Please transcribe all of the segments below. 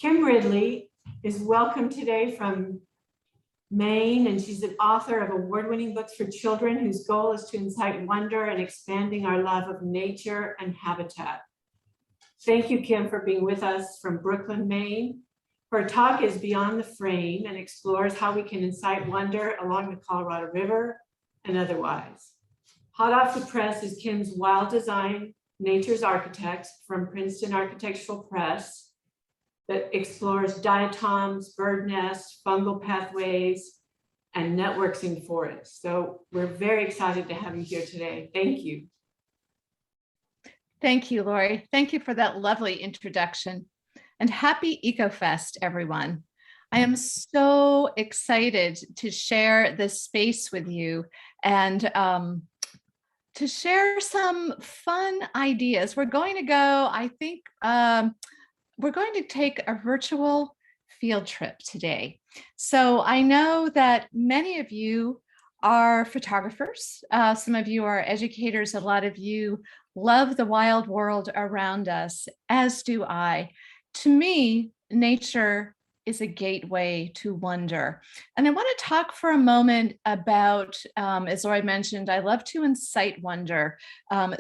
Kim Ridley is welcome today from Maine, and she's an author of award-winning books for children whose goal is to incite wonder and expanding our love of nature and habitat. Thank you, Kim, for being with us from Brooklyn, Maine. Her talk is Beyond the Frame and explores how we can incite wonder along the Colorado River and otherwise. Hot off the press is Kim's Wild Design, Nature's Architects from Princeton Architectural Press that explores diatoms, bird nests, fungal pathways, and networks in forests. So we're very excited to have you here today. Thank you. Thank you, Lori. Thank you for that lovely introduction. And happy EcoFest, everyone. I am so excited to share this space with you and to share some fun ideas. We're going to go, I think, we're going to take a virtual field trip today. So I know that many of you are photographers. Some of you are educators. A lot of you love the wild world around us, as do I. To me, nature is a gateway to wonder. And I want to talk for a moment about, as Lori mentioned, I love to incite wonder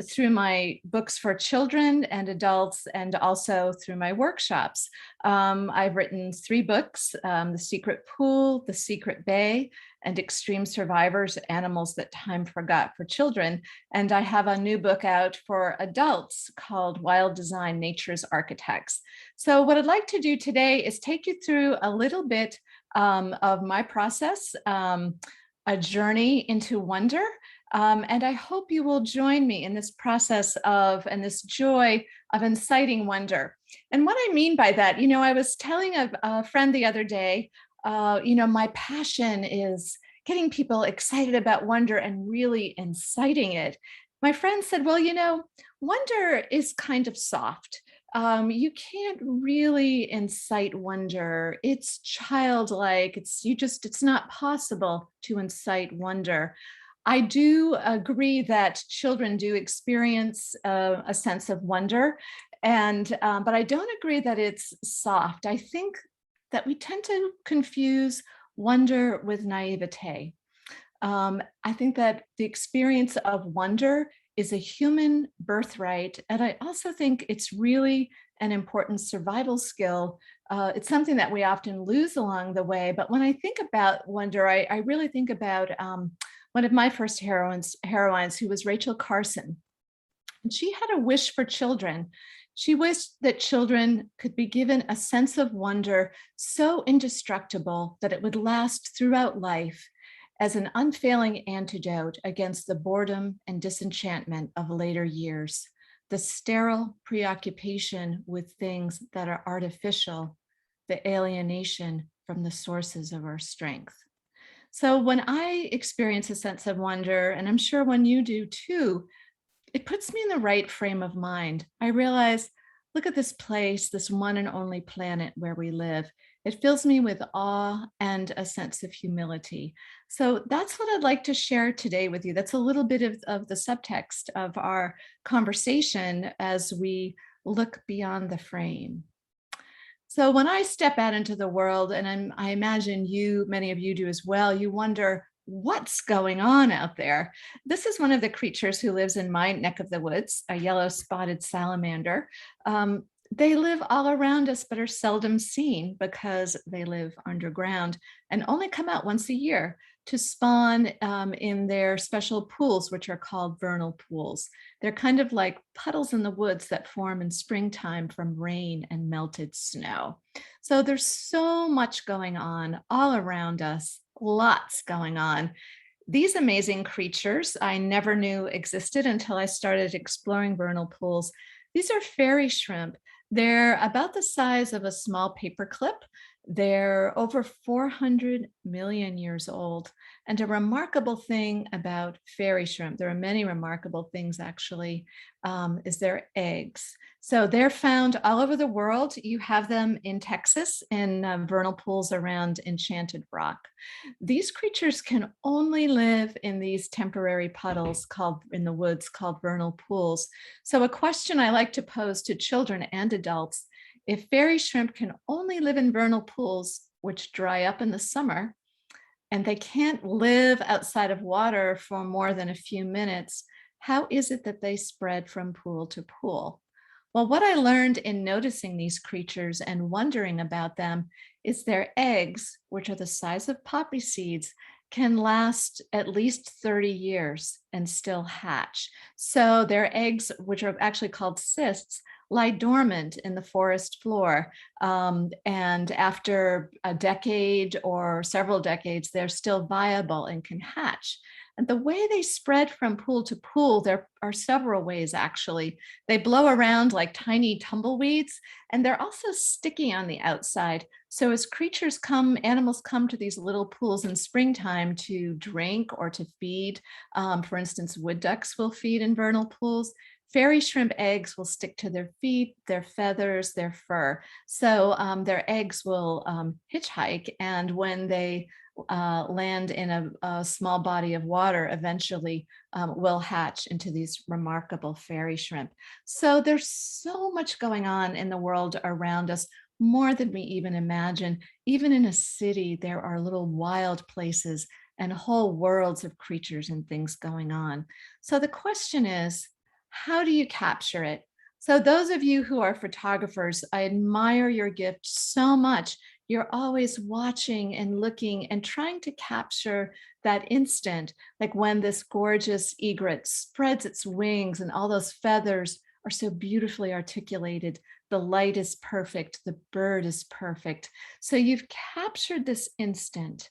through my books for children and adults, and also through my workshops. I've written 3 books, The Secret Pool, The Secret Bay, and Extreme Survivors, Animals That Time Forgot for children. And I have a new book out for adults called Wild Design, Nature's Architects. So what I'd like to do today is take you through a little bit of my process, a journey into wonder. And I hope you will join me in this process of, and this joy of inciting wonder. And what I mean by that, I was telling a friend the other day, my passion is getting people excited about wonder and really inciting it. My friend said, well, wonder is kind of soft. You can't really incite wonder. It's childlike. It's not possible to incite wonder. I do agree that children do experience a sense of wonder, but I don't agree that it's soft. I think that we tend to confuse wonder with naivete. I think that the experience of wonder is a human birthright. And I also think it's really an important survival skill. It's something that we often lose along the way. But when I think about wonder, I really think about one of my first heroines, who was Rachel Carson. And she had a wish for children. She wished that children could be given a sense of wonder so indestructible that it would last throughout life as an unfailing antidote against the boredom and disenchantment of later years, the sterile preoccupation with things that are artificial, the alienation from the sources of our strength. So when I experience a sense of wonder, and I'm sure when you do too, it puts me in the right frame of mind. I realize, look at this place, this one and only planet where we live. It fills me with awe and a sense of humility. So that's what I'd like to share today with you. That's a little bit of the subtext of our conversation as we look beyond the frame. So when I step out into the world, and I imagine many of you do as well, you wonder, what's going on out there? This is one of the creatures who lives in my neck of the woods, a yellow spotted salamander. They live all around us, but are seldom seen because they live underground and only come out once a year to spawn in their special pools, which are called vernal pools. They're kind of like puddles in the woods that form in springtime from rain and melted snow. So there's so much going on all around us. Lots going on. These amazing creatures I never knew existed until I started exploring vernal pools. These are fairy shrimp. They're about the size of a small paperclip. They're over 400 million years old. And a remarkable thing about fairy shrimp, there are many remarkable things actually, is their eggs. So they're found all over the world. You have them in Texas in vernal pools around Enchanted Rock. These creatures can only live in these temporary puddles in the woods called vernal pools. So a question I like to pose to children and adults If fairy shrimp can only live in vernal pools, which dry up in the summer, and they can't live outside of water for more than a few minutes, how is it that they spread from pool to pool? Well, what I learned in noticing these creatures and wondering about them is their eggs, which are the size of poppy seeds, can last at least 30 years and still hatch. So their eggs, which are actually called cysts, lie dormant in the forest floor. And after a decade or several decades, they're still viable and can hatch. And the way they spread from pool to pool, there are several ways actually. They blow around like tiny tumbleweeds, and they're also sticky on the outside. So as creatures come, animals come to these little pools in springtime to drink or to feed. For instance, wood ducks will feed in vernal pools. Fairy shrimp eggs will stick to their feet, their feathers, their fur. So their eggs will hitchhike, and when they land in a small body of water, eventually will hatch into these remarkable fairy shrimp. So there's so much going on in the world around us, more than we even imagine. Even in a city, there are little wild places and whole worlds of creatures and things going on. So the question is, how do you capture it? So those of you who are photographers, I admire your gift so much. You're always watching and looking and trying to capture that instant, like when this gorgeous egret spreads its wings and all those feathers are so beautifully articulated. The light is perfect, the bird is perfect. So you've captured this instant.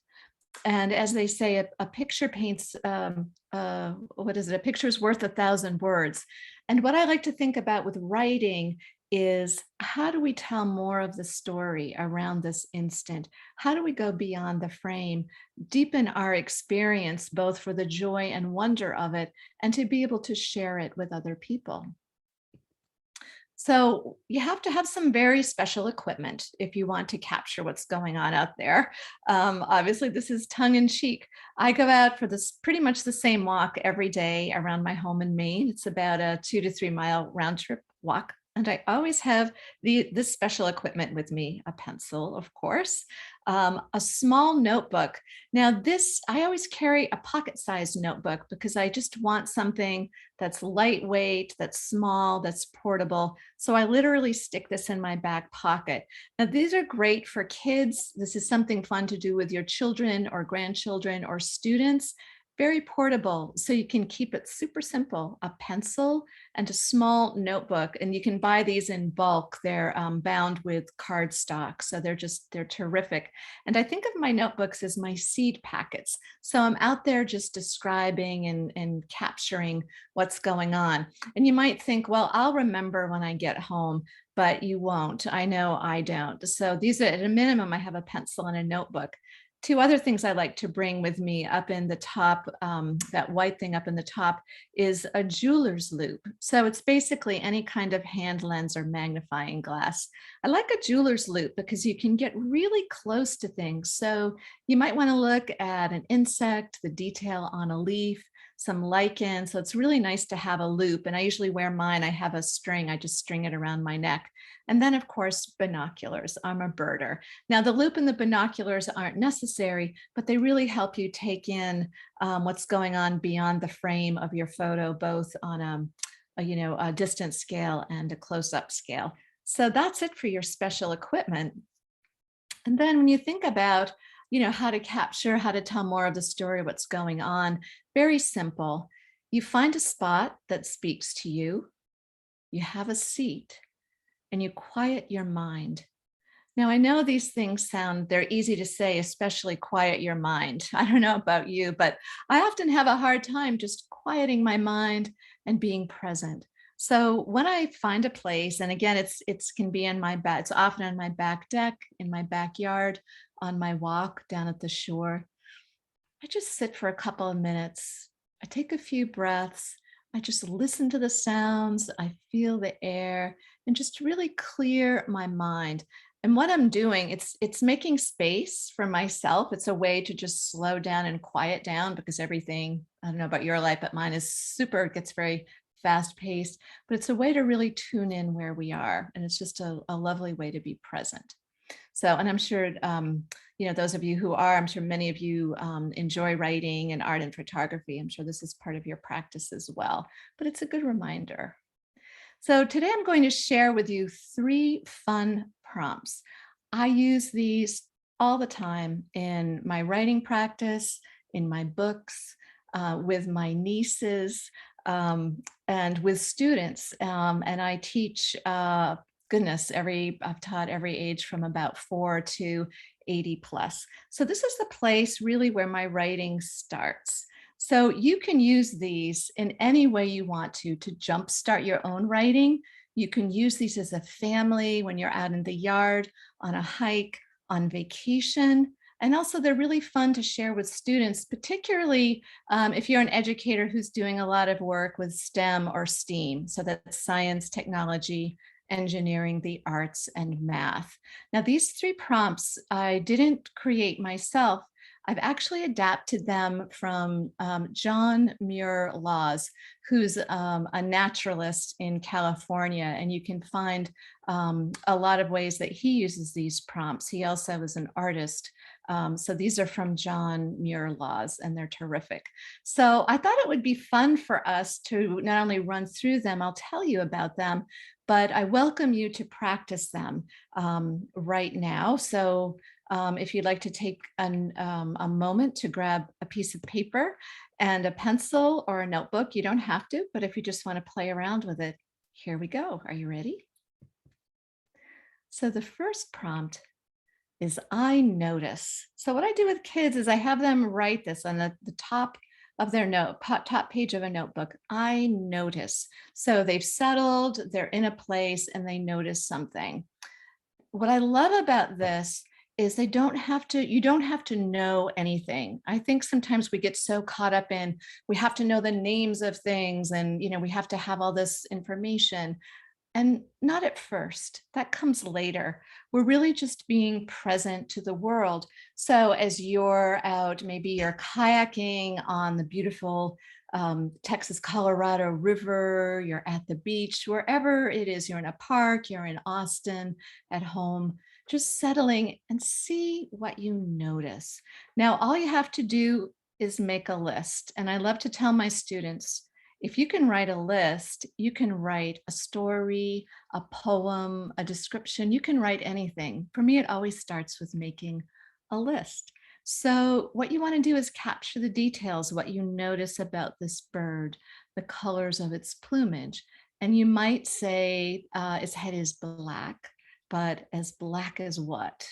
And as they say, a picture paints, what is it? A picture's worth 1,000 words. And what I like to think about with writing is, how do we tell more of the story around this instant? How do we go beyond the frame, deepen our experience, both for the joy and wonder of it, and to be able to share it with other people? So you have to have some very special equipment if you want to capture what's going on out there. Obviously, this is tongue in cheek. I go out for this pretty much the same walk every day around my home in Maine. It's about a 2 to 3 mile round trip walk. And I always have this special equipment with me, a pencil, of course, a small notebook. Now I always carry a pocket-sized notebook because I just want something that's lightweight, that's small, that's portable. So I literally stick this in my back pocket. Now these are great for kids. This is something fun to do with your children or grandchildren or students. Very portable, so you can keep it super simple, a pencil and a small notebook. And you can buy these in bulk. They're bound with cardstock, so they're terrific. And I think of my notebooks as my seed packets. So I'm out there just describing and capturing what's going on. And you might think, well, I'll remember when I get home, but you won't. I know I don't. So these are, at a minimum, I have a pencil and a notebook. Two other things I like to bring with me up in the top, that white thing up in the top, is a jeweler's loupe. So it's basically any kind of hand lens or magnifying glass. I like a jeweler's loupe because you can get really close to things. So you might want to look at an insect, the detail on a leaf, some lichen. So it's really nice to have a loupe. And I usually wear mine. I have a string. I just string it around my neck. And then, of course, binoculars. I'm a birder. Now, the loupe and the binoculars aren't necessary, but they really help you take in what's going on beyond the frame of your photo, both on a distance scale and a close-up scale. So that's it for your special equipment. And then when you think about how to capture, how to tell more of the story, what's going on, very simple. You find a spot that speaks to you, you have a seat, and you quiet your mind. Now, I know these things they're easy to say, especially quiet your mind. I don't know about you, but I often have a hard time just quieting my mind and being present. So when I find a place, and again, it can be in my back, it's often on my back deck, in my backyard, on my walk down at the shore, I just sit for a couple of minutes. I take a few breaths. I just listen to the sounds. I feel the air and just really clear my mind. And what I'm doing, it's making space for myself. It's a way to just slow down and quiet down, because everything, I don't know about your life, but mine is gets very fast paced, but it's a way to really tune in where we are. And it's just a lovely way to be present. So, and I'm sure, those of you who are, I'm sure many of you enjoy writing and art and photography. I'm sure this is part of your practice as well, but it's a good reminder. So today I'm going to share with you 3 fun prompts. I use these all the time in my writing practice, in my books, with my nieces, and with students. And I teach, I've taught every age from about 4 to 80 plus. So this is the place really where my writing starts. So you can use these in any way you want to jumpstart your own writing. You can use these as a family when you're out in the yard, on a hike, on vacation. And also they're really fun to share with students, particularly if you're an educator who's doing a lot of work with STEM or STEAM. So that's science, technology, engineering, the arts, and math. Now, these 3 prompts I didn't create myself. I've actually adapted them from John Muir Laws, who's a naturalist in California, and you can find a lot of ways that he uses these prompts. He also is an artist. So these are from John Muir Laws, and they're terrific. So I thought it would be fun for us to not only run through them, I'll tell you about them, but I welcome you to practice them right now. So if you'd like to take a moment to grab a piece of paper and a pencil or a notebook, you don't have to, but if you just want to play around with it, here we go. Are you ready? So the first prompt is I notice. So what I do with kids is I have them write this on the top of their top page of a notebook. I notice. So they've settled, they're in a place, and they notice something. What I love about this is you don't have to know anything. I think sometimes we get so caught up in, we have to know the names of things and, we have to have all this information. And not at first, that comes later. We're really just being present to the world. So as you're out, maybe you're kayaking on the beautiful Texas, Colorado River, you're at the beach, wherever it is, you're in a park, you're in Austin, at home, just settling and see what you notice. Now, all you have to do is make a list. And I love to tell my students, if you can write a list, you can write a story, a poem, a description, you can write anything. For me, it always starts with making a list. So what you want to do is capture the details, what you notice about this bird, the colors of its plumage. And you might say its head is black, but as black as what?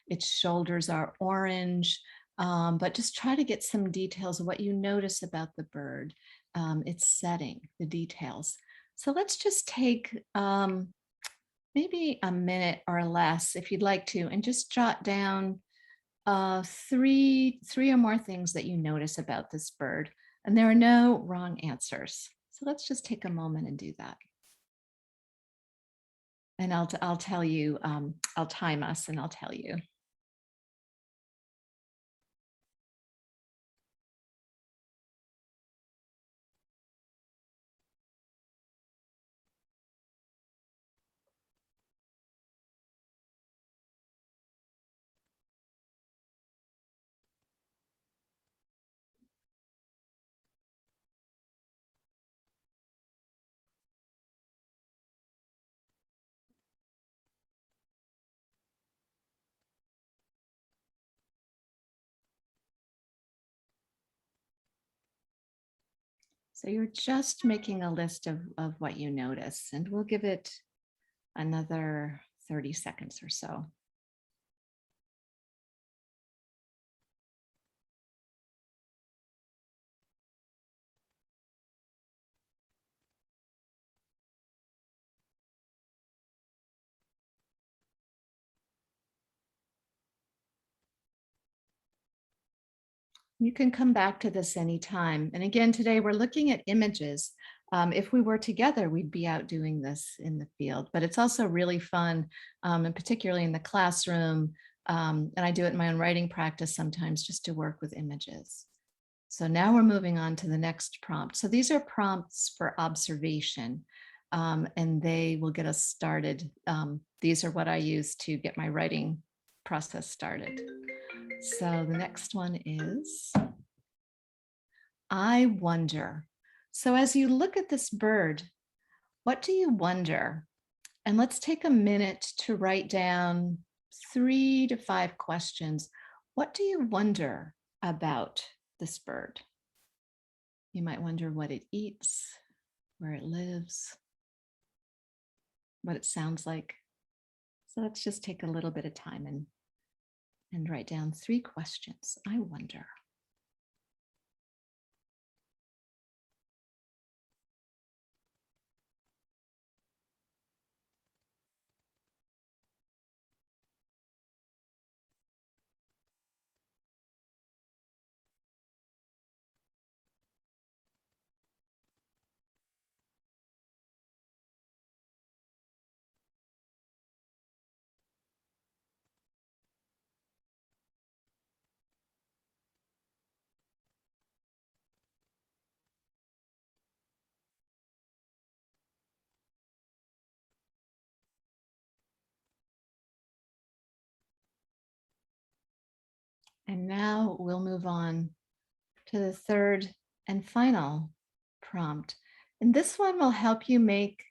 Its shoulders are orange, but just try to get some details of what you notice about the bird. Its setting, the details. So let's just take maybe a minute or less, if you'd like to, and just jot down three or more things that you notice about this bird. And there are no wrong answers. So let's just take a moment and do that. And I'll tell you, I'll time us and I'll tell you. So you're just making a list of what you notice, and we'll give it another 30 seconds or so. You can come back to this anytime. And again, today we're looking at images. If we were together, we'd be out doing this in the field, but it's also really fun, and particularly in the classroom. And I do it in my own writing practice sometimes just to work with images. So now we're moving on to the next prompt. So these are prompts for observation, and they will get us started. These are what I use to get my writing process started. So the next one is, I wonder. So as you look at this bird, what do you wonder? And let's take a minute to write down 3 to 5 questions. What do you wonder about this bird? You might wonder what it eats, where it lives, what it sounds like. So let's just take a little bit of time and write down 3 questions. I wonder. And now we'll move on to the third and final prompt. And this one will help you make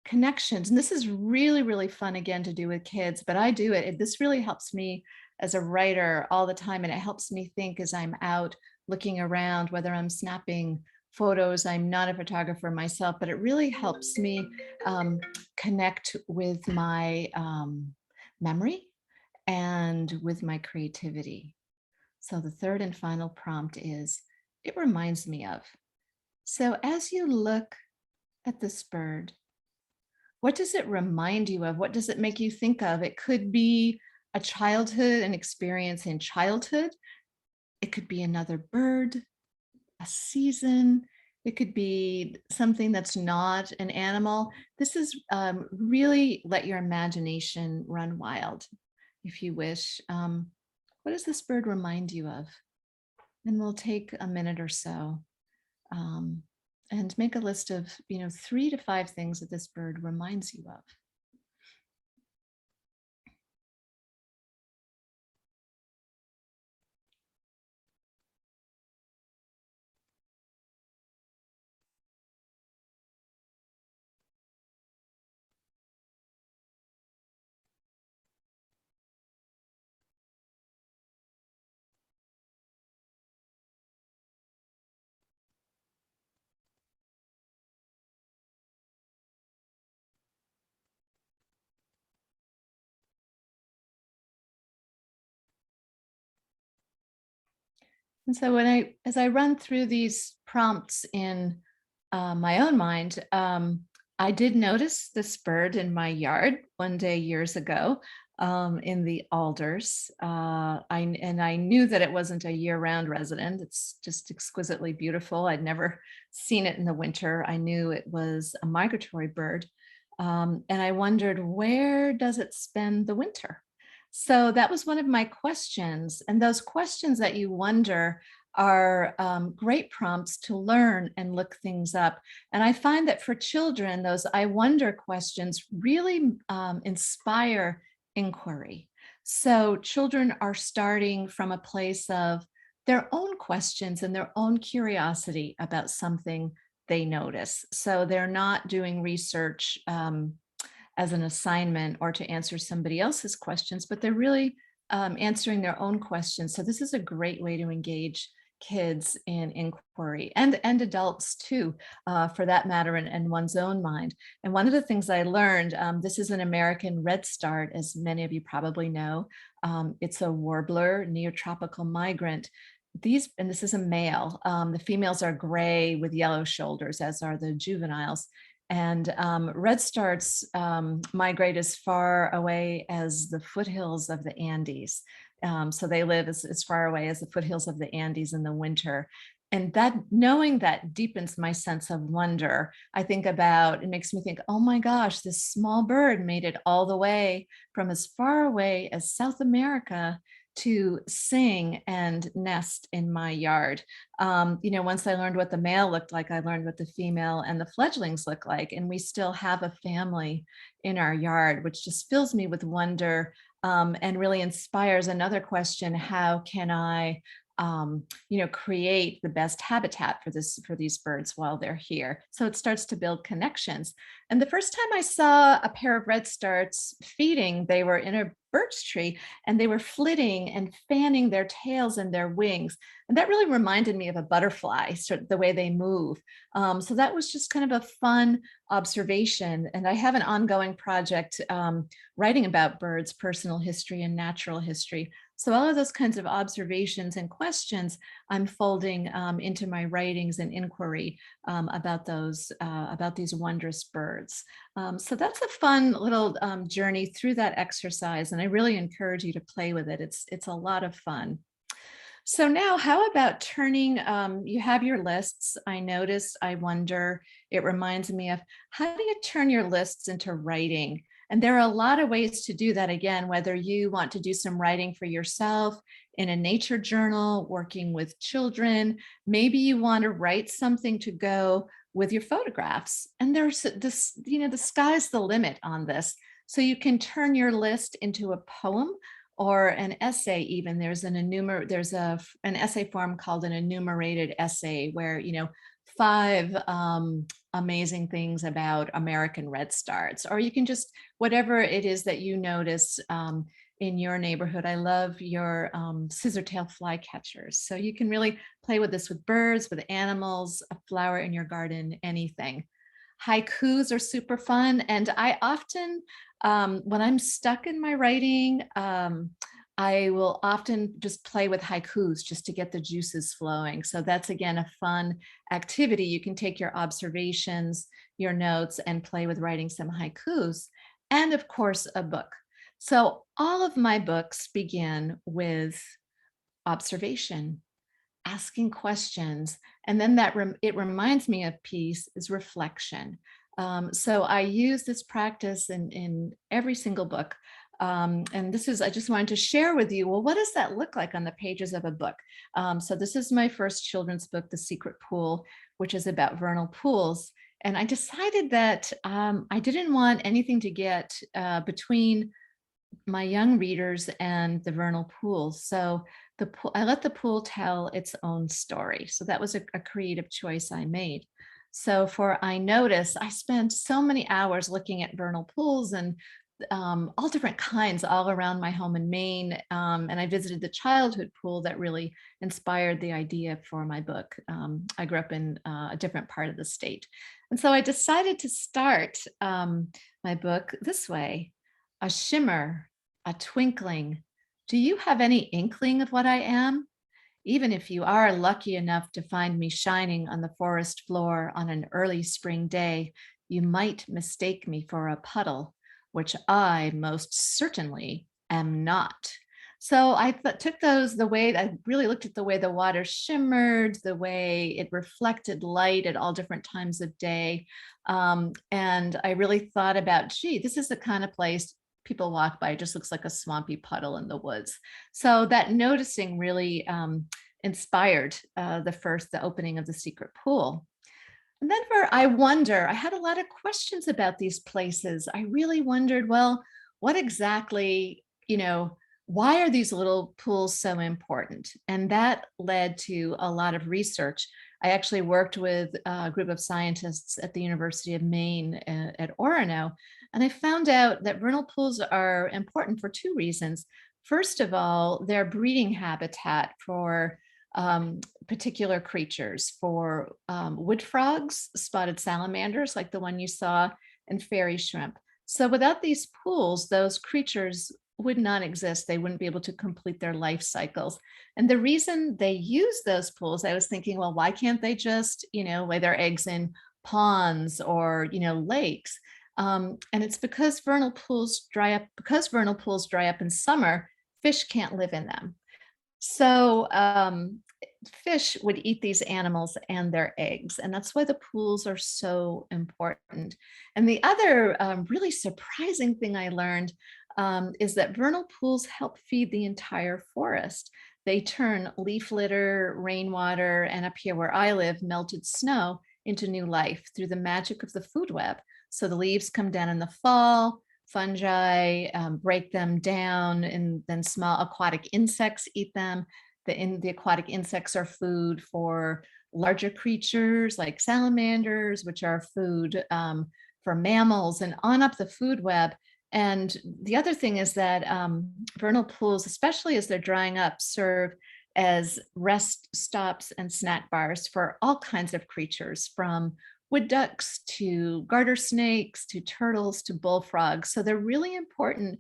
connections. And this is really, really fun again to do with kids, but I do it. This really helps me as a writer all the time. And it helps me think as I'm out looking around, whether I'm snapping photos. I'm not a photographer myself, but it really helps me connect with my memory and with my creativity. So the third and final prompt is, it reminds me of. So as you look at this bird, what does it remind you of? What does it make you think of? It could be a childhood, an experience in childhood. It could be another bird, a season. It could be something that's not an animal. This is really let your imagination run wild, if you wish. What does this bird remind you of? And we'll take a minute or so and make a list of, 3 to 5 things that this bird reminds you of. And so as I run through these prompts in my own mind, I did notice this bird in my yard one day years ago in the alders. I knew that it wasn't a year-round resident. It's just exquisitely beautiful. I'd never seen it in the winter. I knew it was a migratory bird. And I wondered, where does it spend the winter? So that was one of my questions. And those questions that you wonder are great prompts to learn and look things up. And I find that for children, those I wonder questions really inspire inquiry. So children are starting from a place of their own questions and their own curiosity about something they notice. So they're not doing research as an assignment or to answer somebody else's questions, but they're really answering their own questions. So this is a great way to engage kids in inquiry and adults too, for that matter, in one's own mind. And one of the things I learned, this is an American redstart, as many of you probably know. It's a warbler, neotropical migrant. And this is a male. The females are gray with yellow shoulders, as are the juveniles. And redstarts migrate as far away as the foothills of the Andes. So they live as far away as the foothills of the Andes in the winter. And that, knowing that, deepens my sense of wonder. I think about, it makes me think, oh my gosh, this small bird made it all the way from as far away as South America to sing and nest in my yard. Once I learned what the male looked like, I learned what the female and the fledglings look like. And we still have a family in our yard, which just fills me with wonder, and really inspires another question: how can I create the best habitat for these birds while they're here? So it starts to build connections. And the first time I saw a pair of redstarts feeding, they were in a birch tree and they were flitting and fanning their tails and their wings. And that really reminded me of a butterfly, sort of the way they move. So that was just kind of a fun observation. And I have an ongoing project writing about birds, personal history and natural history. So all of those kinds of observations and questions I'm folding into my writings and inquiry about these wondrous birds. So that's a fun little journey through that exercise, and I really encourage you to play with it. It's a lot of fun. So now, how about turning, you have your lists. I noticed, I wonder, it reminds me of, how do you turn your lists into writing? And there are a lot of ways to do that. Again, whether you want to do some writing for yourself in a nature journal, working with children, maybe you want to write something to go with your photographs. And there's this, the sky's the limit on this. So you can turn your list into a poem or an essay. Even there's an essay form called an enumerated essay, where 5 amazing things about American redstarts, or you can just, whatever it is that you notice in your neighborhood. I love your scissor-tail flycatchers. So you can really play with this with birds, with animals, a flower in your garden, anything. Haikus are super fun. And I often, when I'm stuck in my writing, I will often just play with haikus just to get the juices flowing. So that's, again, a fun activity. You can take your observations, your notes, and play with writing some haikus. And of course, a book. So all of my books begin with observation, asking questions. And then it reminds me of peace is reflection. So I use this practice in every single book. And I just wanted to share with you, well, what does that look like on the pages of a book? So this is my first children's book, The Secret Pool, which is about vernal pools. And I decided that I didn't want anything to get between my young readers and the vernal pools. So I let the pool tell its own story. So that was a creative choice I made. So for I Notice, I spent so many hours looking at vernal pools and all different kinds all around my home in Maine. And I visited the childhood pool that really inspired the idea for my book. I grew up in a different part of the state. And so I decided to start my book this way: a shimmer, a twinkling. Do you have any inkling of what I am? Even if you are lucky enough to find me shining on the forest floor on an early spring day, you might mistake me for a puddle, which I most certainly am not. So I took I really looked at the way the water shimmered, the way it reflected light at all different times of day. And I really thought about, gee, this is the kind of place people walk by. It just looks like a swampy puddle in the woods. So that noticing really inspired the opening of The Secret Pool. And then I had a lot of questions about these places. I really wondered, well, what exactly, why are these little pools so important? And that led to a lot of research. I actually worked with a group of scientists at the University of Maine at Orono, and I found out that vernal pools are important for 2 reasons. First of all, they're breeding habitat for particular creatures, for wood frogs, spotted salamanders, like the one you saw, and fairy shrimp. So without these pools, those creatures would not exist. They wouldn't be able to complete their life cycles. And the reason they use those pools, I was thinking, well, why can't they just, lay their eggs in ponds or, lakes? And it's because vernal pools dry up. Because vernal pools dry up in summer, fish can't live in them. So fish would eat these animals and their eggs, and that's why the pools are so important. And the other really surprising thing I learned is that vernal pools help feed the entire forest. They turn leaf litter, rainwater, and up here where I live, melted snow into new life through the magic of the food web. So the leaves come down in the fall, fungi break them down, and then small aquatic insects eat them. The aquatic insects are food for larger creatures like salamanders, which are food for mammals, and on up the food web. And the other thing is that vernal pools, especially as they're drying up, serve as rest stops and snack bars for all kinds of creatures, from wood ducks to garter snakes to turtles to bullfrogs. So they're really important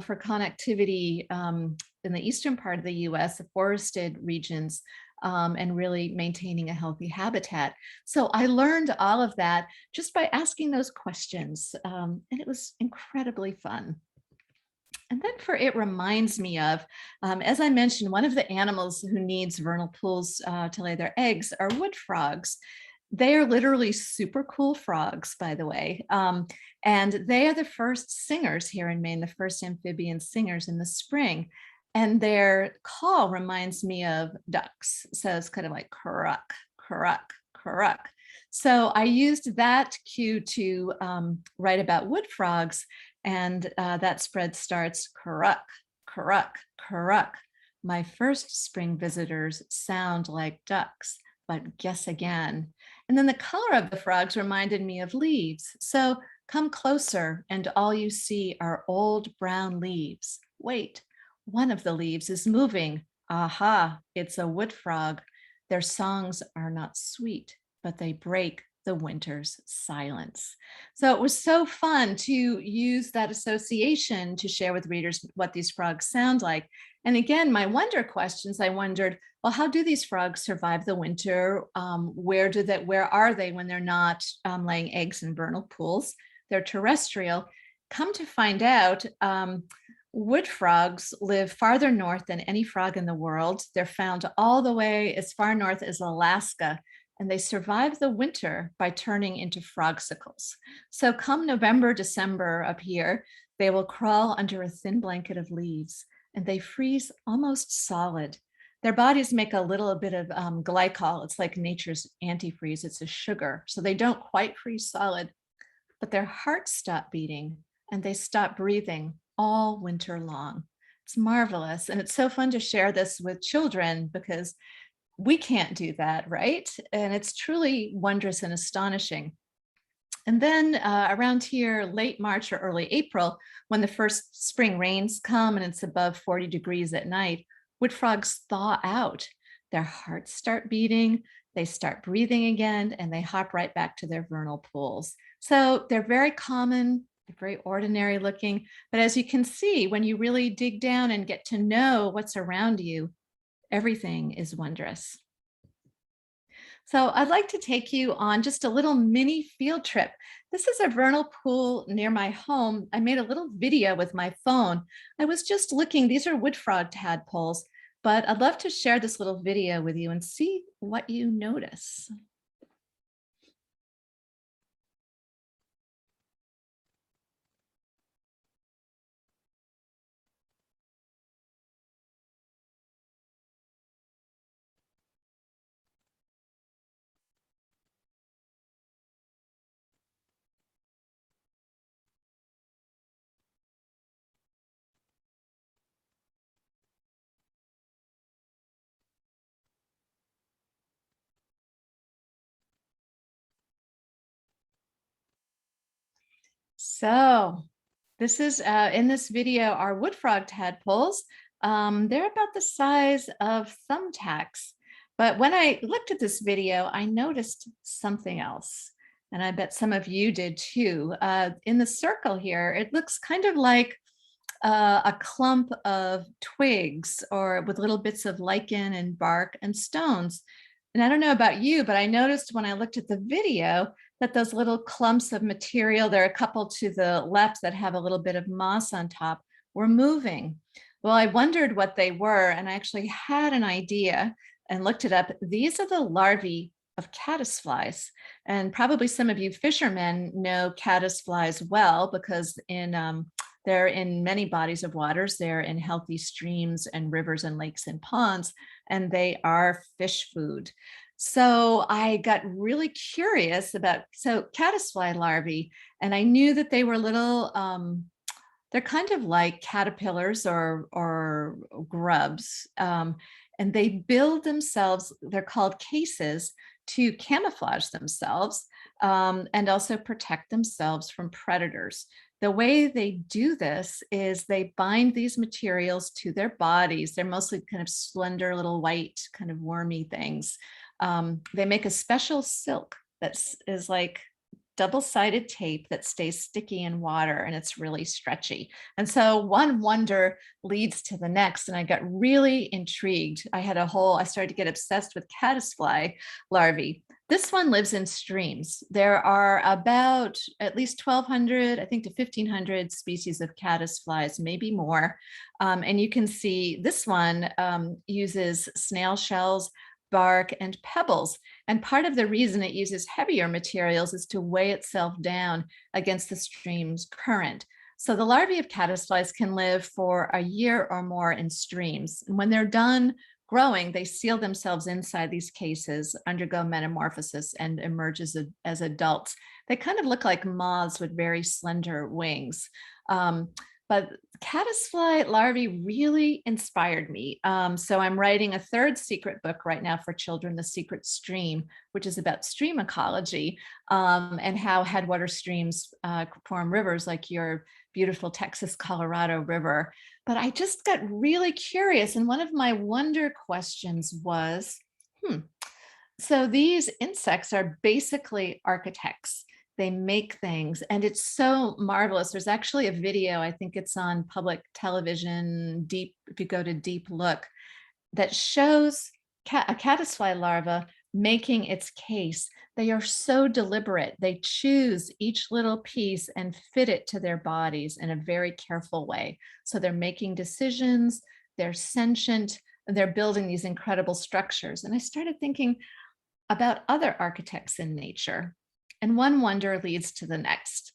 for connectivity in the eastern part of the US, the forested regions, and really maintaining a healthy habitat. So I learned all of that just by asking those questions, and it was incredibly fun. And then it reminds me of, as I mentioned, one of the animals who needs vernal pools to lay their eggs are wood frogs. They are literally super cool frogs, by the way. And they are the first singers here in Maine, the first amphibian singers in the spring. And their call reminds me of ducks. So it's kind of like cluck, cluck, cluck. So I used that cue to write about wood frogs. And that spread starts cluck, cluck, cluck. My first spring visitors sound like ducks, but guess again. And then the color of the frogs reminded me of leaves. So come closer and all you see are old brown leaves. Wait, one of the leaves is moving. Aha, it's a wood frog. Their songs are not sweet, but they break the winter's silence. So it was so fun to use that association to share with readers what these frogs sound like. And again, my wonder questions, I wondered, well, how do these frogs survive the winter? Where are they when they're not laying eggs in vernal pools? They're terrestrial. Come to find out, wood frogs live farther north than any frog in the world. They're found all the way as far north as Alaska, and they survive the winter by turning into frogsicles. So come November, December up here, they will crawl under a thin blanket of leaves, and they freeze almost solid. Their bodies make a little bit of glycol. It's like nature's antifreeze. It's a sugar. So they don't quite freeze solid, but their hearts stop beating and they stop breathing all winter long. It's marvelous. And it's so fun to share this with children because we can't do that, right? And it's truly wondrous and astonishing. And then around here, late March or early April, when the first spring rains come and it's above 40 degrees at night, wood frogs thaw out. Their hearts start beating, they start breathing again, and they hop right back to their vernal pools. So they're very common, they're very ordinary looking, but as you can see, when you really dig down and get to know what's around you, everything is wondrous. So I'd like to take you on just a little mini field trip. This is a vernal pool near my home. I made a little video with my phone. I was just looking, these are wood frog tadpoles, but I'd love to share this little video with you and see what you notice. So this is in this video are wood frog tadpoles. They're about the size of thumbtacks. But when I looked at this video, I noticed something else. And I bet some of you did too. In the circle here, it looks kind of like a clump of twigs or with little bits of lichen and bark and stones. And I don't know about you, but I noticed when I looked at the video that those little clumps of material, there are a couple to the left that have a little bit of moss on top, were moving. Well, I wondered what they were, and I actually had an idea and looked it up. These are the larvae of caddisflies. And probably some of you fishermen know caddisflies well because in They're in many bodies of waters. They're in healthy streams and rivers and lakes and ponds, and they are fish food. So I got really curious about, so caddisfly larvae, and I knew that they were little, they're kind of like caterpillars or grubs, and they build themselves, they're called cases, to camouflage themselves, and also protect themselves from predators. The way they do this is they bind these materials to their bodies. They're mostly kind of slender little white kind of wormy things. They make a special silk that is like double-sided tape that stays sticky in water, and it's really stretchy. And so one wonder leads to the next, and I got really intrigued. I started to get obsessed with caddisfly larvae. This one lives in streams. There are about at least 1,200, I think to 1,500 species of caddisflies, maybe more. And you can see this one uses snail shells, bark, and pebbles. And part of the reason it uses heavier materials is to weigh itself down against the stream's current. So the larvae of caddisflies can live for a year or more in streams. And when they're done growing, they seal themselves inside these cases, undergo metamorphosis, and emerge as adults. They kind of look like moths with very slender wings. But caddisfly larvae really inspired me. So I'm writing a third secret book right now for children, The Secret Stream, which is about stream ecology, and how headwater streams form rivers like your beautiful Texas Colorado River. But I just got really curious. And one of my wonder questions was, so these insects are basically architects. They make things, and it's so marvelous. There's actually a video, I think it's on public television, if you go to Deep Look, that shows a caddisfly larva making its case. They are so deliberate. They choose each little piece and fit it to their bodies in a very careful way. So they're making decisions, they're sentient, and they're building these incredible structures. And I started thinking about other architects in nature. And one wonder leads to the next.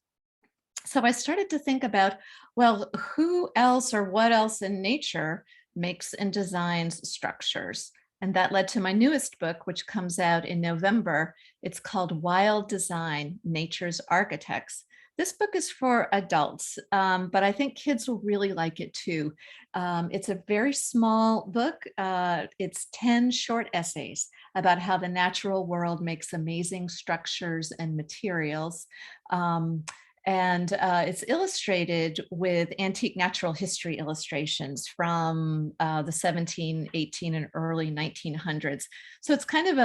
So I started to think about, well, who else or what else in nature makes and designs structures? And that led to my newest book, which comes out in November. It's called Wild Design: Nature's Architects. This book is for adults, but I think kids will really like it too. It's a very small book. It's 10 short essays about how the natural world makes amazing structures and materials. And it's illustrated with antique natural history illustrations from the 17, 18, and early 1900s. So it's kind of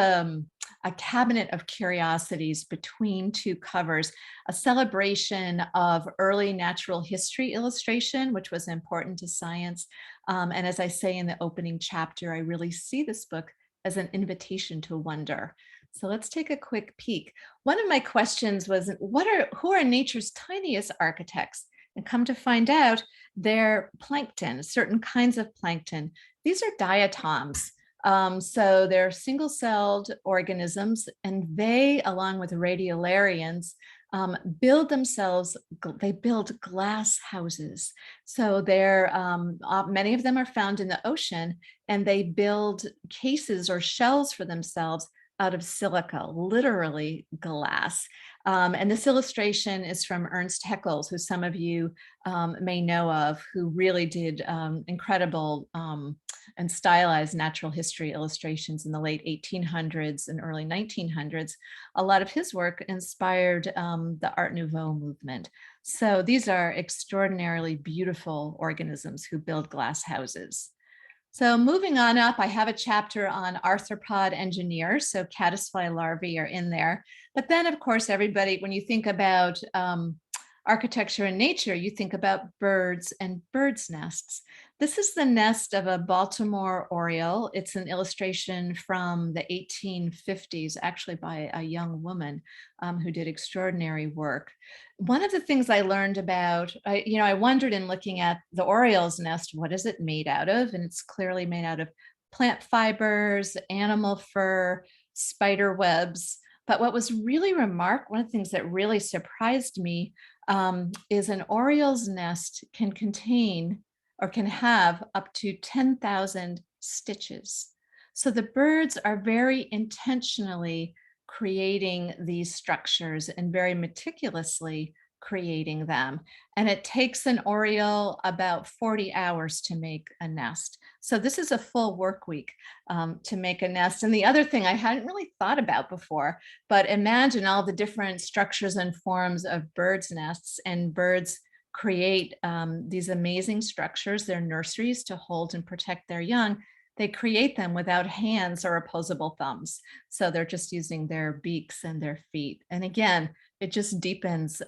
a cabinet of curiosities between two covers, a celebration of early natural history illustration, which was important to science. And as I say in the opening chapter, I really see this book as an invitation to wonder. So let's take a quick peek. One of my questions was, who are nature's tiniest architects? And come to find out, they're plankton, certain kinds of plankton. These are diatoms. So they're single-celled organisms, and they, along with radiolarians, build themselves, they build glass houses. So many of them are found in the ocean, and they build cases or shells for themselves out of silica, literally glass. And this illustration is from Ernst Haeckel, who some of you may know of, who really did incredible and stylized natural history illustrations in the late 1800s and early 1900s. A lot of his work inspired the Art Nouveau movement. So these are extraordinarily beautiful organisms who build glass houses. So moving on up, I have a chapter on Arthropod Engineer. So caddisfly larvae are in there. But then, of course, everybody, when you think about architecture and nature, you think about birds and birds' nests. This is the nest of a Baltimore oriole. It's an illustration from the 1850s, actually by a young woman who did extraordinary work. One of the things I learned about, I wondered in looking at the oriole's nest, what is it made out of? And it's clearly made out of plant fibers, animal fur, spider webs. But what was really one of the things that really surprised me is an oriole's nest can contain or can have up to 10,000 stitches. So the birds are very intentionally creating these structures and very meticulously creating them. And it takes an oriole about 40 hours to make a nest. So this is a full work week to make a nest. And the other thing I hadn't really thought about before, but imagine all the different structures and forms of birds' nests, and birds create these amazing structures. They're nurseries to hold and protect their young. They create them without hands or opposable thumbs. So they're just using their beaks and their feet. And again, it just deepens,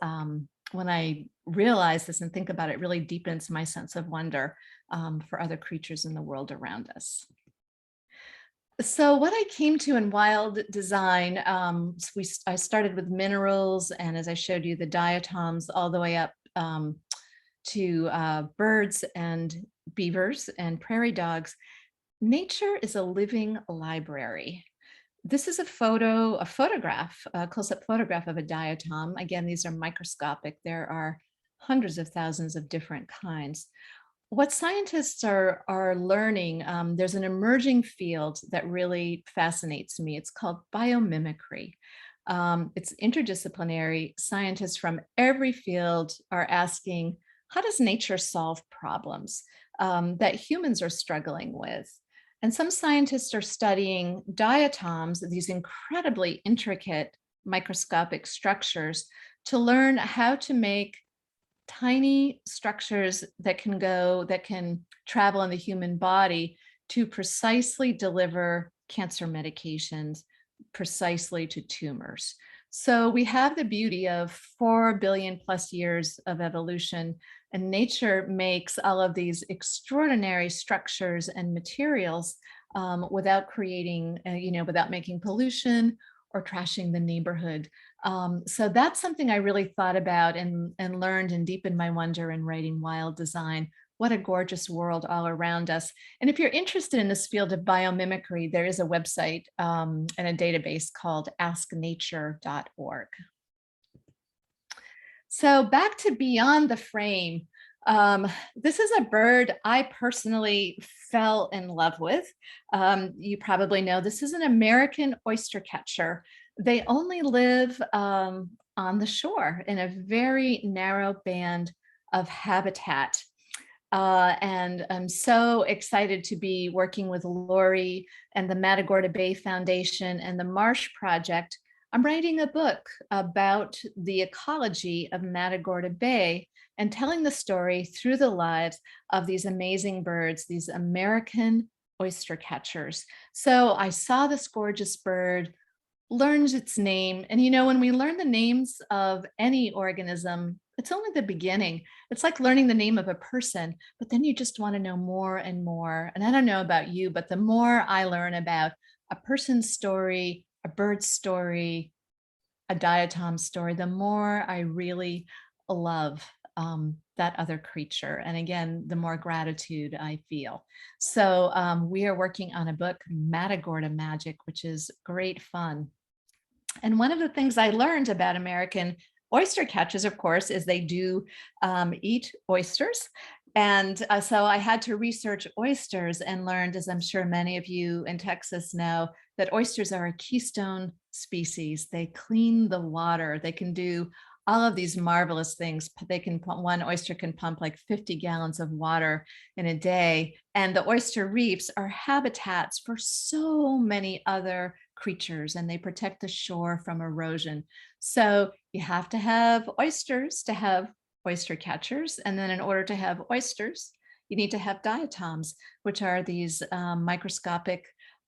when I realize this and think about it, really deepens my sense of wonder for other creatures in the world around us. So what I came to in wild design, I started with minerals, and as I showed you, the diatoms, all the way up to birds and beavers and prairie dogs. Nature is a living library. This is a photograph, a close-up photograph of a diatom. Again, these are microscopic. There are hundreds of thousands of different kinds. What scientists are learning, there's an emerging field that really fascinates me. It's called biomimicry. It's interdisciplinary. Scientists from every field are asking, how does nature solve problems that humans are struggling with? And some scientists are studying diatoms, these incredibly intricate microscopic structures, to learn how to make tiny structures that can travel in the human body to precisely deliver cancer medications precisely to tumors. So we have the beauty of 4 billion plus years of evolution, and nature makes all of these extraordinary structures and materials without creating, without making pollution or trashing the neighborhood. So that's something I really thought about and learned and deepened my wonder in writing Wild Design. What a gorgeous world all around us. And if you're interested in this field of biomimicry, there is a website and a database called asknature.org. So back to Beyond the Frame. This is a bird I personally fell in love with. You probably know this is an American oyster catcher. They only live on the shore in a very narrow band of habitat. And I'm so excited to be working with Lori and the Matagorda Bay Foundation and the Marsh Project. I'm writing a book about the ecology of Matagorda Bay and telling the story through the lives of these amazing birds, these American oyster catchers. So I saw this gorgeous bird, learned its name. And when we learn the names of any organism, it's only the beginning. It's like learning the name of a person, but then you just want to know more and more. And I don't know about you, but the more I learn about a person's story, a bird's story, a diatom story, the more I really love that other creature. And again, the more gratitude I feel. So we are working on a book, Matagorda Magic, which is great fun. And one of the things I learned about American oyster catchers, of course, is they do eat oysters. And so I had to research oysters and learned, as I'm sure many of you in Texas know, that oysters are a keystone species. They clean the water. They can do all of these marvelous things. One oyster can pump like 50 gallons of water in a day. And the oyster reefs are habitats for so many other creatures, and they protect the shore from erosion. So you have to have oysters to have oyster catchers. And then in order to have oysters, you need to have diatoms, which are these microscopic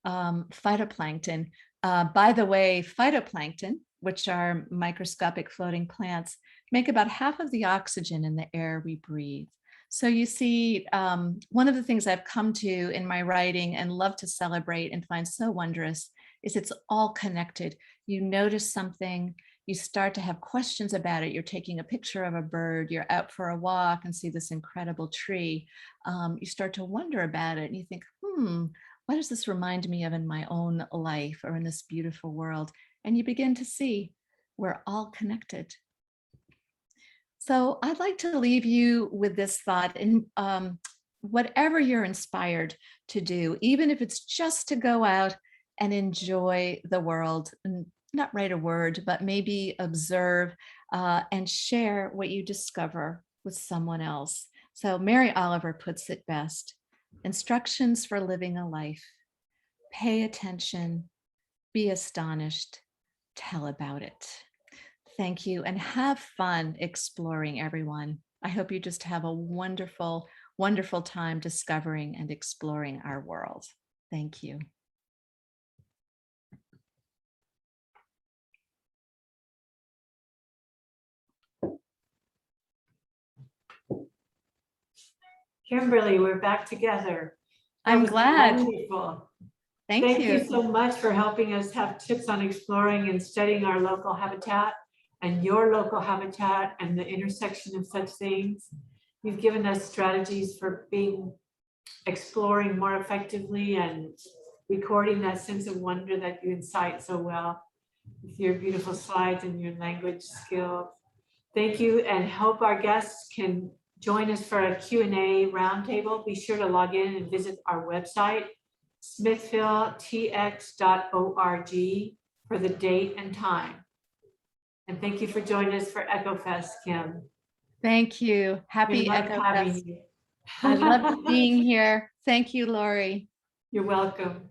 phytoplankton. By the way, phytoplankton, which are microscopic floating plants, make about half of the oxygen in the air we breathe. So you see, one of the things I've come to in my writing and love to celebrate and find so wondrous is it's all connected. You notice something, you start to have questions about it. You're taking a picture of a bird, you're out for a walk and see this incredible tree. You start to wonder about it and you think, what does this remind me of in my own life or in this beautiful world? and you begin to see we're all connected. So I'd like to leave you with this thought, and whatever you're inspired to do, even if it's just to go out and enjoy the world, and not write a word, but maybe observe and share what you discover with someone else. So Mary Oliver puts it best: instructions for living a life. Pay attention, be astonished, tell about it. Thank you, and have fun exploring, everyone. I hope you just have a wonderful, wonderful time discovering and exploring our world. Thank you. Kimberly, we're back together. That I'm was glad. wonderful. Thank you. Thank you so much for helping us have tips on exploring and studying our local habitat and your local habitat and the intersection of such things. You've given us strategies for exploring more effectively and recording that sense of wonder that you incite so well with your beautiful slides and your language skills. Thank you, and hope our guests can join us for a Q&A roundtable. Be sure to log in and visit our website, smithvilletx.org, for the date and time. And thank you for joining us for EchoFest, Kim. Thank you. Happy EchoFest. You. I love being here. Thank you, Lori. You're welcome.